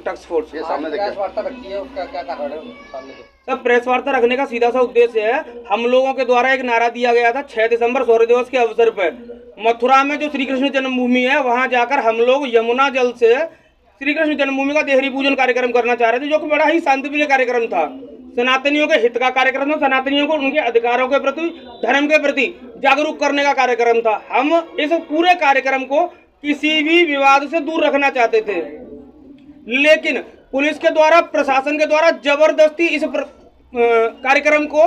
Task force ये सामने press वार्ता रखी है, उसका क्या कारण है सामने से? सर, प्रेस वार्ता रखने का सीधा सा उद्देश्य है, हम लोगों के द्वारा एक नारा दिया गया था 6 दिसंबर शौर्य दिवस के अवसर पर मथुरा में जो श्री कृष्ण जन्मभूमि है वहां जाकर हम लोग यमुना जल से श्री कृष्ण जन्मभूमि का देहरी पूजन कार्यक्रम करना चाह रहे थे, जो कि बड़ा ही शांतिप्रिय कार्यक्रम था। सनातनियों के हित का कार्यक्रम था, सनातनियों को उनके अधिकारों के प्रति, धर्म के प्रति जागरूक करने का कार्यक्रम था। हम इस पूरे कार्यक्रम को किसी भी विवाद से दूर रखना चाहते थे, लेकिन पुलिस के द्वारा, प्रशासन के द्वारा जबरदस्ती इस कार्यक्रम को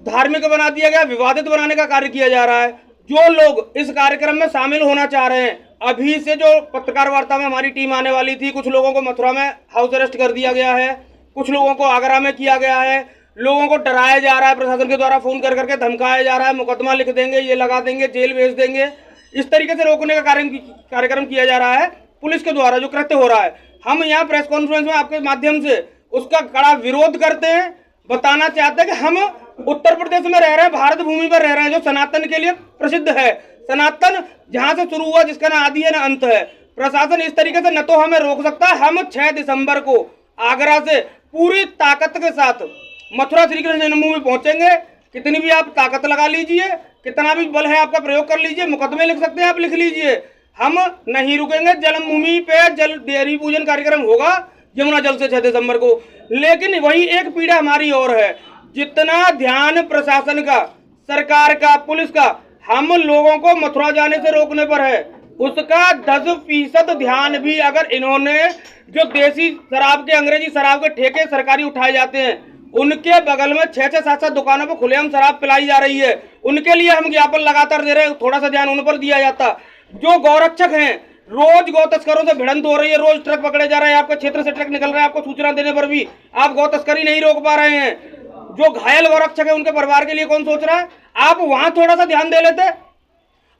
धार्मिक बना दिया गया, विवादित बनाने का कार्य किया जा रहा है। जो लोग इस कार्यक्रम में शामिल होना चाह रहे हैं, अभी से जो पत्रकार वार्ता में हमारी टीम आने वाली थी, कुछ लोगों को मथुरा में हाउस अरेस्ट कर दिया गया है, कुछ लोगों को आगरा में किया गया है, लोगों को डराया जा रहा है, प्रशासन के द्वारा फोन कर करके धमकाया जा रहा है, मुकदमा लिख देंगे, ये लगा देंगे, जेल भेज देंगे, इस तरीके से रोकने का कार्यक्रम किया जा रहा है पुलिस के द्वारा जो कृत्य हो रहा है। हम यहाँ प्रेस कॉन्फ्रेंस में आपके माध्यम से उसका कड़ा विरोध करते हैं, बताना चाहते हैं कि हम उत्तर प्रदेश में रह रहे हैं, भारत भूमि पर रह रहे हैं, जो सनातन के लिए प्रसिद्ध है। सनातन जहां से शुरू हुआ, जिसका ना आदि है ना अंत है। प्रशासन इस तरीके से न तो हमें रोक सकता है। हम 6 दिसंबर को आगरा से पूरी ताकत के साथ मथुरा श्री कृष्ण जन्मभूमि पहुंचेंगे। कितनी भी आप ताकत लगा लीजिए, कितना भी बल है आपका प्रयोग कर लीजिए, मुकदमे लिख सकते हैं आप, लिख लीजिए, हम नहीं रुकेंगे। जन्मभूमि पे जल देहरी पूजन कार्यक्रम होगा यमुना जल से 6 दिसंबर को। लेकिन वही एक पीड़ा हमारी और है, जितना ध्यान प्रशासन का, सरकार का, पुलिस का हम लोगों को मथुरा जाने से रोकने पर है, उसका 10% ध्यान भी अगर इन्होंने जो देसी शराब के, अंग्रेजी शराब के ठेके सरकारी उठाए जाते हैं, उनके बगल में 6-6, 7-7 दुकानों पर खुलेआम शराब पिलाई जा रही है, उनके लिए हम ज्ञापन लगातार दे रहे हैं, थोड़ा सा ध्यान उन पर दिया जाता। जो गौरक्षक हैं, रोज गौ तस्करों से भिड़ंत हो रही है, रोज ट्रक पकड़े जा रहे हैं, आपके क्षेत्र से ट्रक निकल रहे हैं, आपको सूचना देने पर भी आप गौ तस्करी नहीं रोक पा रहे हैं। जो घायल गौरक्षक है उनके परिवार के लिए कौन सोच रहा है? आप वहां थोड़ा सा ध्यान दे लेते।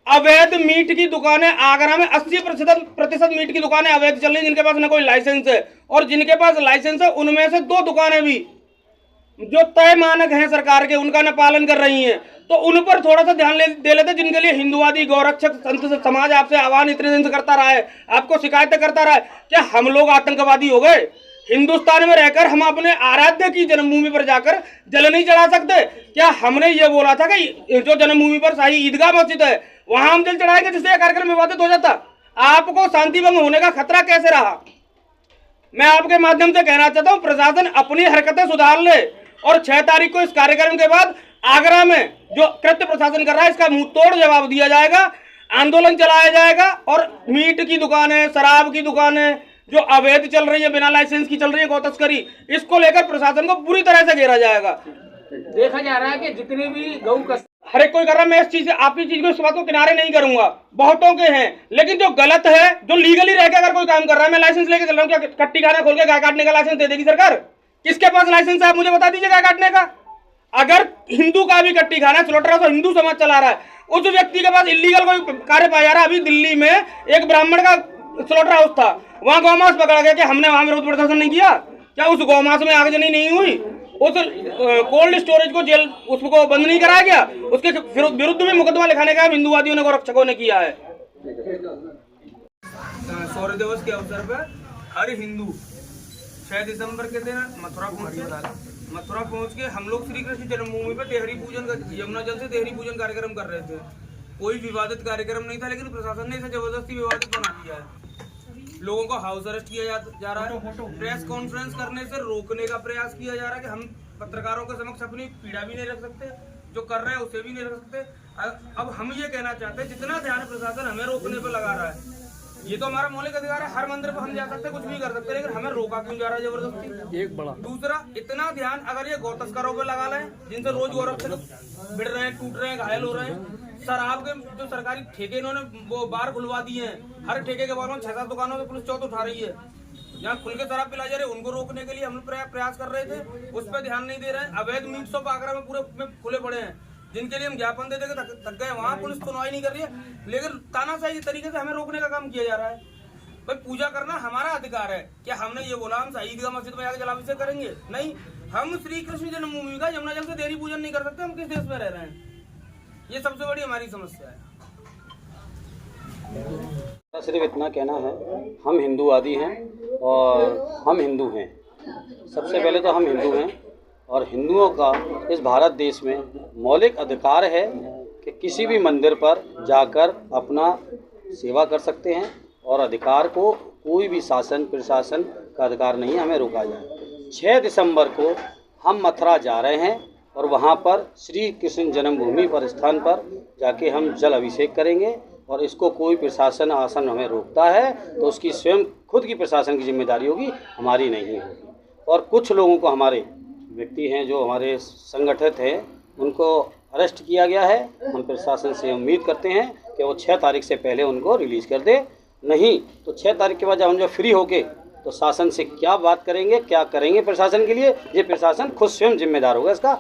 अवैध मीट की दुकानें आगरा में 80% मीट की दुकानें अवैध चल रही है, जिनके पास न कोई लाइसेंस है, और जिनके पास लाइसेंस है उनमें से 2 दुकानें भी जो तय मानक हैं सरकार के, उनका न पालन कर रही हैं। तो उन पर थोड़ा सा ध्यान दे लेते, जिनके लिए हिंदुवादी गौरक्षक संत समाज आपसे आह्वान इतने दिन से करता रहा है, आपको शिकायतें करता रहा है। क्या हम लोग आतंकवादी हो गए? हिंदुस्तान में रहकर हम अपने आराध्य की जन्मभूमि पर जाकर जल नहीं चढ़ा सकते? क्या हमने ये बोला था कि जो जन्मभूमि पर शाही ईदगाह मस्जिद है वहां हम जल चढ़ाएंगे जिससे यह कार्यक्रम विवादित हो जाता? आपको शांति भंग होने का खतरा कैसे रहा? मैं आपके माध्यम से कहना चाहता हूं, प्रशासन अपनी हरकतें सुधार ले, और 6 तारीख को इस कार्यक्रम के बाद आगरा में जो कृत्य प्रशासन कर रहा है, इसका मुंह तोड़ जवाब दिया जाएगा, आंदोलन चलाया जाएगा, और मीट की दुकानें, शराब की दुकानें जो अवैध चल रही है, बिना लाइसेंस की चल रही है, गौ तस्करी, इसको लेकर प्रशासन को पूरी तरह से घेरा जाएगा। देखा जा रहा है कि जितने भी गौ हर एक कोई कर रहा है, मैं इस चीज से, आपकी चीज को, इस बात को किनारे नहीं करूंगा, बहुतों के हैं, लेकिन जो गलत है, जो लीगली रह के अगर कोई काम कर रहा है, मैं लाइसेंस लेके चल रहा हूँ, क्या कट्टी खाना खोल के गाय काटने का लाइसेंस दे देगी सरकार? किसके पास लाइसेंस है? आप मुझे बता दीजिए गाय काटने का। अगर हिंदू का भी कट्टी खाना है, स्लॉटर हाउस तो हिंदू समाज चला रहा है, उस व्यक्ति के पास इलीगल कोई कार्य पाया जा रहा है। अभी दिल्ली में एक ब्राह्मण का स्लॉटर हाउस था, वहां गौमांस पकड़ा गया, कि हमने वहां विरोध प्रदर्शन नहीं किया? क्या उस गौमांस में आगजनी नहीं हुई? उस कोल्ड स्टोरेज को, जेल, उसको बंद नहीं कराया गया? उसके विरुद्ध में मुकदमा लिखाने का हिंदुवादियों ने, गौरक्षकों ने किया है। शौर्य दिवस के अवसर पर हर हिंदू 6 दिसंबर के दिन मथुरा पहुंच के हम लोग श्री कृष्ण जन्मभूमि पर देहरी पूजन, यमुना जल से देहरी पूजन कार्यक्रम कर रहे थे। कोई विवादित कार्यक्रम नहीं था, लेकिन प्रशासन ने इसे जबरदस्ती विवादित बना दिया है। लोगों को हाउस अरेस्ट किया जा रहा है, प्रेस कॉन्फ्रेंस करने से रोकने का प्रयास किया जा रहा है कि हम पत्रकारों के समक्ष अपनी पीड़ा भी नहीं रख सकते, जो कर रहे हैं उसे भी नहीं रख सकते। अब हम ये कहना चाहते हैं, जितना ध्यान प्रशासन हमें रोकने पर लगा रहा है, ये तो हमारा मौलिक अधिकार है, हर मंदिर पर हम जा सकते हैं, कुछ भी कर सकते हैं, लेकिन हमें रोका क्यों जा रहा है जबरदस्ती? एक बड़ा दूसरा, इतना ध्यान अगर ये गौ तस्करों पे लगा लें, जिनसे रोज गौरक्षक भिड़ रहे हैं, टूट रहे हैं, घायल हो रहे हैं, शराब के जो सरकारी ठेके इन्होंने वो बार खुलवा दिए हैं, हर ठेके के बारे में 6-7 दुकानों से पुलिस चौथ उठा रही है, जहाँ खुल के शराब पिलाई जा रही है, उनको रोकने के लिए हम प्रयास कर रहे थे, उस पर ध्यान नहीं दे रहे हैं। अवैध मीट शॉप आगरा में पूरे खुले पड़े हैं, जिनके लिए हम ज्ञापन दे देंगे थक गए, वहाँ पुलिस सुनवाई नहीं कर रही है, लेकिन तानाशाही तरीके से हमें रोकने का काम किया जा रहा है। भाई, पूजा करना हमारा अधिकार है, क्या हमने ये बोला हम शाही ईदगाह मस्जिद में जाकर जलाभिषेक करेंगे? नहीं, हम श्री कृष्ण जन्मभूमि का यमुना जल से देहरी पूजन नहीं कर सकते। हम किस देश में रह रहे हैं? ये सबसे बड़ी हमारी समस्या है। सिर्फ इतना कहना है, हम हिंदूवादी हैं और हम हिंदू हैं। सबसे पहले तो हम हिंदू हैं और हिंदुओं का इस भारत देश में मौलिक अधिकार है कि किसी भी मंदिर पर जाकर अपना सेवा कर सकते हैं और अधिकार को कोई भी शासन प्रशासन का अधिकार नहीं हमें रोका जाए। 6 दिसंबर को हम मथुरा जा रहे हैं और वहाँ पर श्री कृष्ण जन्मभूमि पर स्थान पर जाके हम जल अभिषेक करेंगे और इसको कोई प्रशासन आसन हमें रोकता है तो उसकी स्वयं खुद की प्रशासन की जिम्मेदारी होगी, हमारी नहीं होगी। और कुछ लोगों को, हमारे व्यक्ति हैं जो हमारे संगठित हैं, उनको अरेस्ट किया गया है। हम प्रशासन से उम्मीद करते हैं कि वो 6 तारीख से पहले उनको रिलीज़ कर दे, नहीं तो 6 तारीख के बाद जब हम जो फ्री होके तो शासन से क्या बात करेंगे, क्या करेंगे प्रशासन के लिए, ये प्रशासन खुद स्वयं जिम्मेदार होगा इसका।